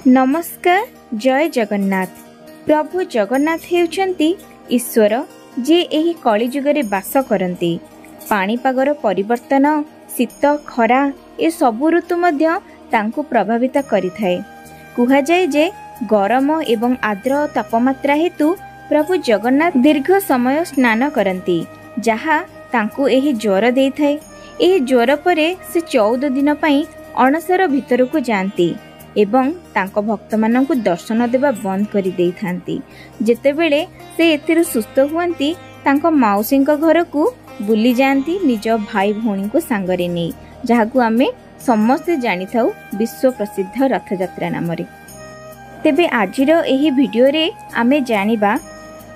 नमस्कार। जय जगन्नाथ। प्रभु जगन्नाथ हेउचंती ईश्वर जे एही कलिजुगरे बास करती। पाणीपागर परिवर्तन, शीत खरा ए सबु ऋतु मध्य तांकु प्रभावित करिथाए। कुहाजाए जे गरम एवं आर्द्र तापमात्रा हेतु प्रभु जगन्नाथ दीर्घ समय स्नान करती, जहा तांकु एही ज्वर देइथाए। एही ज्वर परे से 14 दिन पई अणसर भितरकु जांती एवं तांको भक्त माननकु दर्शन देवा बंद करि देइथांती। जेतेबेले से एथिरु सुस्थ हुअंती, तांको माउसींको घरकु बुली जांती निज भाई भौणी को सांगरे नै, जहाकु आमे समस्ते जानि थाउ विश्व प्रसिद्ध रथयात्रा नामरे। तेबे आजिर एही भिडियो रे आमे जानिबा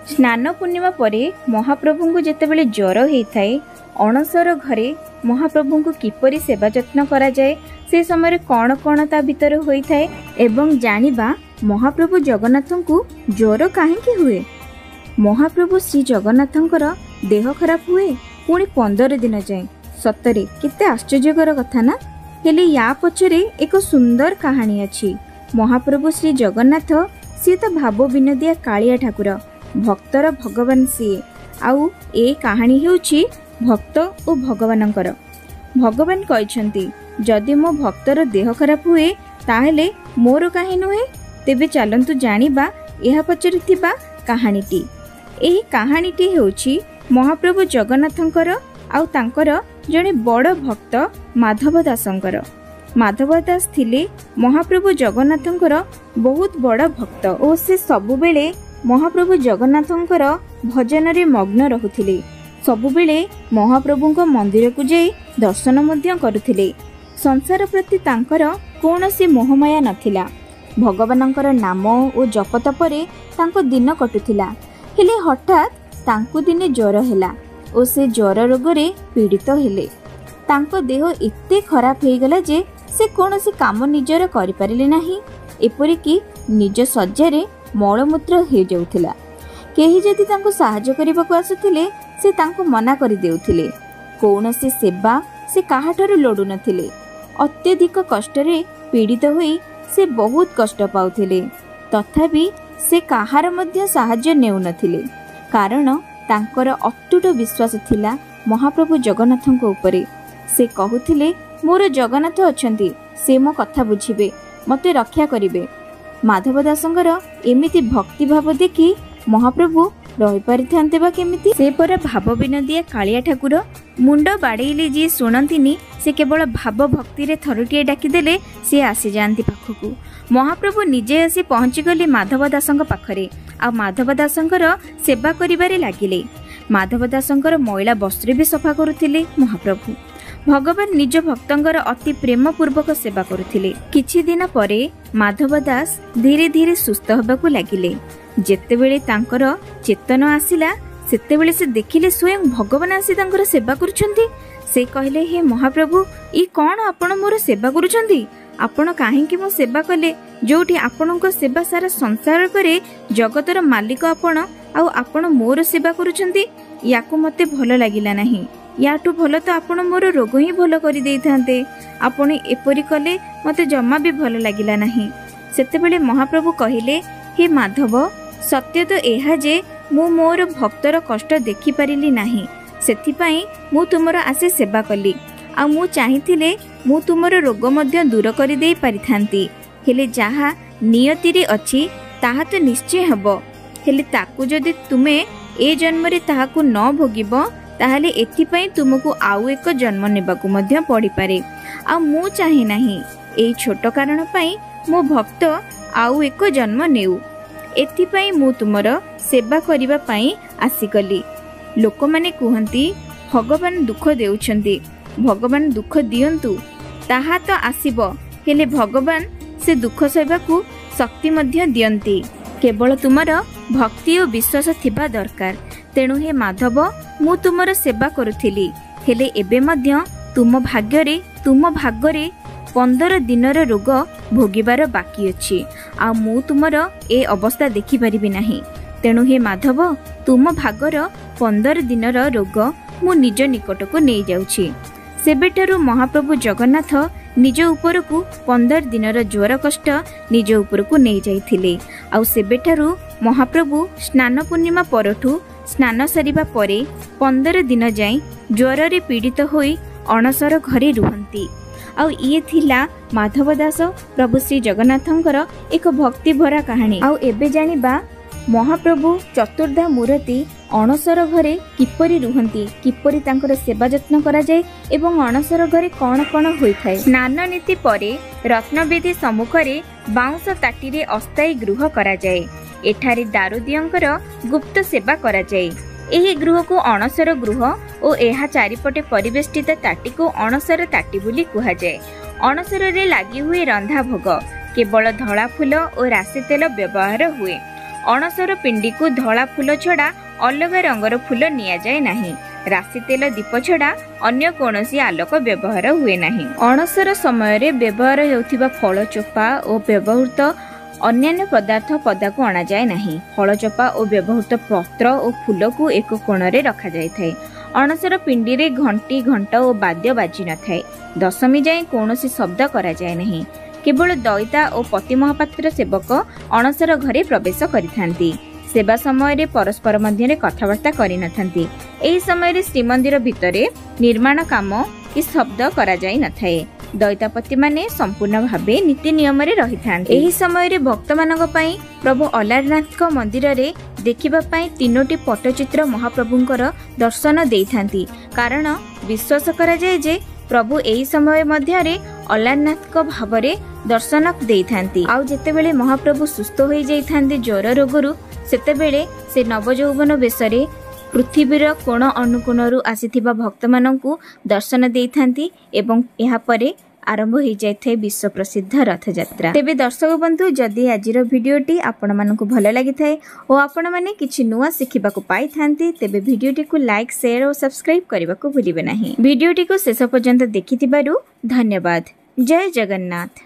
स्नान पूर्णिमा परे महाप्रभुंकु जेतेबेले ज्वर हेइथाए, अणसर घरे महाप्रभुंकु किपरि सेवा जत्न करा जाए, से समय कौन कौन ता भीतर होई थाए एवं जानिबा महाप्रभु जगन्नाथंकु ज्वर काहेकि हुए। महाप्रभु श्री जगन्नाथंकर देह खराब हुए पुणी 15 दिन जाए। सतरे केते आश्चर्यकर कथा ना। हेले या पछरे एक सुंदर कहानी अछि। महाप्रभु श्री जगन्नाथ सी तो भाव विनोदिया कालिया ठाकुर, भक्तर भगवान सीए। आउ ए कहानी हेउछि भक्त और भगवानंकर। भगवान कहछंती, जदि मो भक्तर देह खराब हुए ताहेले मोर काहे नुहे। तेबे चलंतु जानिबा एहा पछरे थिबा कहानीटी। एही कहानीटी हेउछि महाप्रभु जगन्नाथंकर आउ तांकर जणे बड़ भक्त माधव दासंकर। माधव दास थिले महाप्रभु जगन्नाथंकर बहुत बड़ भक्त और से सबुबेले महाप्रभु जगन्नाथंकर भजन रे मग्न रहुथिले। सबुबेले महाप्रभुंको मंदिर को जाई दर्शन मध्य करुथिले। संसार प्रति तांकर कौनसी मोहमाया नथिला। भगवानंकर नाम और जप तपरे तांको दिन कटुथिला। हेले हठात तांको दिने ज्वर हेला और से ज्वर रोगरे पीड़ित हेले। तांको देह एते खराब हे गला जे से कौनसी काम निजर करि परिले नाही। एपरि कि निज सज्जारे मलमूत्र हे जाउथिला। केही जदि तांको सहाय्य करिबाकु आसुथिले से तांको मना करि देउथिले। कौनसी सेवा से काहाठारु लोडु नथिले। अत्यधिक कष्टरे पीड़ित होई से बहुत कष्ट पाउथिले। तथापि से काहार मध्य सहाय्य नेउ नथिले, कारण तांकर अटूट विश्वास थिला महाप्रभु जगन्नाथंको उपरे। से कहुथिले, मोर जगन्नाथ अछंती, से मो कथा बुझिबे, मते रक्षा करिवे। माधव दासंकर एमिति भक्ति भाव देखि महाप्रभु रही पारिथान्ते बा केमिति। से पर भाव विनोदिया कालिया ठाकुर मुंड बाड़ेइले जी सुनंतिनी, से केवल भाव भक्ति रे थरुटिए डाकिदेले से आसी जांती पाखकु। महाप्रभु निजे आसी पहुंची गले माधव दासंक पाखरे। आ माधव दासंकर सेवा करिबारे लागिले। माधव दासंकर मैला वस्त्र भी सफा करुथिले महाप्रभु। भगवान निज भक्तंकर अति प्रेम पूर्वक सेवा करुथिले। किछि दिन परे माधव दास धीरे धीरे सुस्थ होबाकु लागिले। जेतेबेले तांकर चेतन आसिला, सेतेबेले से देखिले स्वयं भगवान आसी तांकर सेवा करुछंती। से कहले, हे महाप्रभु, ई कोन आपण मोर सेवा करुछंती? आपण काहेकि मो सेवा कले? जोठी आपणको सेवा सारा संसार करे जगतर मालिक आपण, आउ आपण मोर सेवा करुछंती। याकु मते भल लागिला नाही। याटू भल तो आपण मोर रोग ही भल करि देइथांते। आपण एपरि कले मते जम्मा भी भल लागिला नाही। सेतेबेले महाप्रभु कहिले, हे माधव, सत्य तो एहा जे मु मोर भक्तर कष्ट देखि परिली नाही। सेथिपाई मु तुमर आसे सेवा कली। आ मु चाहिथिले मु तुमर रोग मध्य दूर करि देई परिथांती। हेले जाहा नियति रे अछि ताहा तो निश्चय हबो। हेले ताकु जदि तुमे ए जन्म रे ताहाकु न भोगिबो, ताहाले एथिपाई तुमको आउ एक जन्म नेबाकु मध्य पड़ी पारे। आ मु चाहि नाही एई छोट कारण पाई मो भक्त आउ एक जन्म नेउ। एथिपाई मु तुमर सेवा करिबा पाई आसीगली। लोक माने कुहंती, भगवान दुख देउछंती। भगवान दुख दियंतु, ताहा तो आसीबो। हेले भगवान से दुख सहिबाकु शक्ति मध्य दियंती। केवल तुमर भक्ति और विश्वास थिबा दरकार। तेणु हे माधव, मु तुमर सेवा करुथिली। हेले एबे मध्य तुम भाग्यरे 15 दिनर रोग भोगिबार बाकी अछि। आ मु तुमर ए अवस्था देखि परिबि नाही। तेणु हे माधव, तुम भागर 15 दिनर रोग मु निज निकटको नै जाउछि। सेबेठारु महाप्रभु जगन्नाथ निज उपरकू 15 दिनर ज्वर कष्ट निज उपरकू नहीं जाइथिले। आउ सेबेठारु महाप्रभु स्नान पूर्णिमा परठू स्नान सरिबा परे 15 दिन जाई ज्वर रे पीड़ित होई अणसर घरे रुहंती। आउ ये थिला माधव दास प्रभु श्री जगन्नाथंकर एक भक्ति भरा कहानी। आउ एबे जानिबा महाप्रभु चतुर्धा मूर्ति अणसर घरे किपरि रुहंती, किपरि तांकर सेवा जत्न करा जाय एवं अणसर घरे कौन कौन होई थाए। स्नान नीति परे रत्नवेदी सम्मुखरे बाउंस ताटी रे अस्थायी गृह करा जाय। एठारे दारुदियंकर गुप्त सेवा करा जाय। एही गृह को अणसर गृह और एहा चारिपटे परिवेष्टित ताटी को अणसर ताटी बोली कुहा जाय। अणसर रे लागि हुए रंधा भोग केवल धला फूल और राशि तेल व्यवहार हुए। अणसर पिंडी को धला फूल छड़ा अलग रंगर फूल निया जाए नहीं। राशि तेल दीप छड़ा अन्य कोनोसी आलोक व्यवहार हुए नहीं। अणसर समय रे व्यवहार हेउथिबा फल चोपा और व्यवहृत अन्यान्य पदार्थ पदा को अणा जाए नहीं। फल चोपा और व्यवहृत पत्र और फूल को एक कोण रे रखा जाय थाए। अणसर पिंडी रे घंटी घंटा और वाद्य बाजी न थाए। दशमी जाए कोनोसी शब्द करा जाए नहीं। केवल दईता और पति महापात्र सेवक अणसर घरे प्रवेश करिथांती। सेवा समय रे परस्पर मध्य कथबार्ता करि नथांती। एही समय रे श्रीमंदिर भितरे निर्माण काम कि शब्द करा जाय नथाए। दैतापति माने संपूर्ण भावे नीति नियम रे रहिथांती। एही समय रे भक्त मानक पई प्रभु अलारनाथ मंदिर रे देखिबा पई 3टी पट्टचित्र महाप्रभुंकर दर्शन देइथांती। कारण विश्वास करा जाय जे प्रभु एही समय मध्य रे अलारनाथ भावरे दर्शन देइथांती। आउ जेतेबेले महाप्रभु सुस्थ होई जाइथांती ज्वर रोगरु सेतेबेले से नवजौवन बेशरे पृथ्वीर कोण अनुकोणरू आसीथिबा भक्त माननकु दर्शन देइथांती एवं एहा परे आरंभ हो जाए विश्व प्रसिद्ध रथ यात्रा। तेबे दर्शक बंधु जदि आजिर भिडियोटी आपण मानकु भल लागि थाए और आपण माने किछि नुवा सिखिबा को पाई थांती तेबे भिडियोटी को लाइक शेयर और सब्सक्राइब करबा को भूलिबे नाही। भिडियोटी को शेष पर्यंत देखिथिबारु धन्यवाद। जय जगन्नाथ।